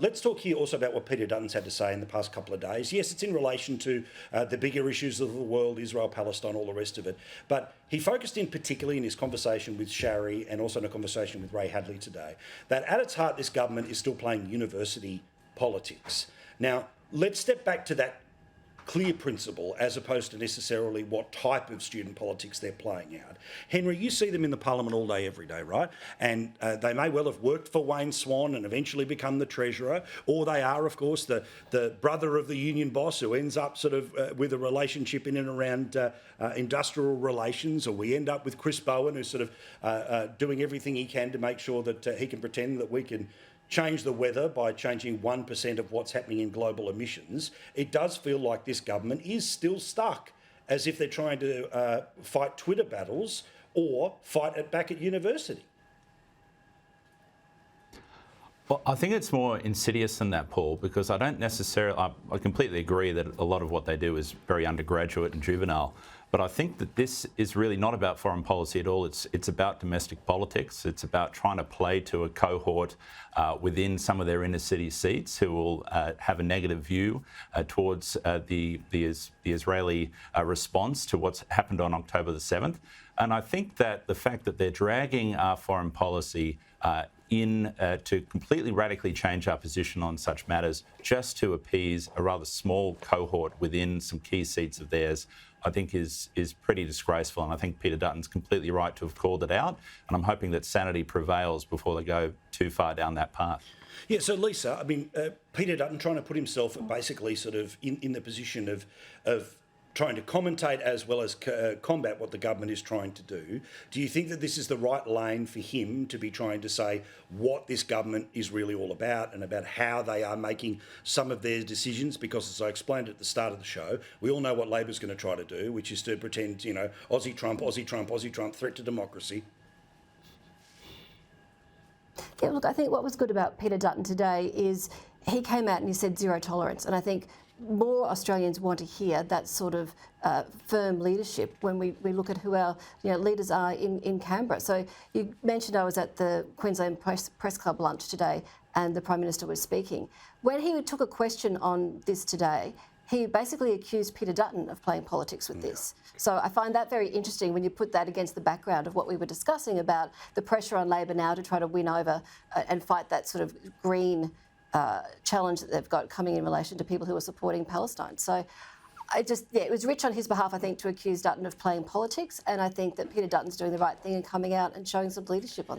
Let's talk here also about what Peter Dutton's had to say in the past couple of days. Yes, it's in relation to the bigger issues of the world, Israel, Palestine, all the rest of it. But he focused in particularly in his conversation with Shari and also in a conversation with Ray Hadley today, that at its heart, this government is still playing university politics. Now, let's step back to that clear principle as opposed to necessarily what type of student politics they're playing out. Henry, you see them in the parliament all day, every day, right? And they may well have worked for Wayne Swan and eventually become the treasurer, or they are, of course, the brother of the union boss who ends up sort of with a relationship in and around industrial relations, or we end up with Chris Bowen who's sort of doing everything he can to make sure that he can pretend that we can change the weather by changing 1% of what's happening in global emissions. It does feel like this government is still stuck, as if they're trying to fight Twitter battles or fight it back at university. Well, I think it's more insidious than that, Paul, because I don't necessarily, I completely agree that a lot of what they do is very undergraduate and juvenile. But I think that this is really not about foreign policy at all. It's about domestic politics. It's about trying to play to a cohort within some of their inner city seats who will have a negative view towards the Israeli response to what's happened on October the 7th. And I think that the fact that they're dragging our foreign policy to completely radically change our position on such matters just to appease a rather small cohort within some key seats of theirs, I think is pretty disgraceful. And I think Peter Dutton's completely right to have called it out. And I'm hoping that sanity prevails before they go too far down that path. Yeah, so Lisa, I mean, Peter Dutton trying to put himself basically sort of in the position of trying to commentate as well as combat what the government is trying to do. Do you think that this is the right lane for him to be trying to say what this government is really all about and about how they are making some of their decisions? Because as I explained at the start of the show, we all know what Labor's going to try to do, which is to pretend, you know, Aussie Trump, Aussie Trump, Aussie Trump, threat to democracy. Yeah, look, I think what was good about Peter Dutton today is he came out and he said zero tolerance. And I think more Australians want to hear that sort of firm leadership when we look at who our leaders are in Canberra. So you mentioned I was at the Queensland Press Club lunch today and the Prime Minister was speaking. When he took a question on this today, he basically accused Peter Dutton of playing politics with this. So I find that very interesting when you put that against the background of what we were discussing about the pressure on Labor now to try to win over and fight that sort of green challenge that they've got coming in relation to people who are supporting Palestine. So it was rich on his behalf, I think, to accuse Dutton of playing politics, and I think that Peter Dutton's doing the right thing and coming out and showing some leadership on this.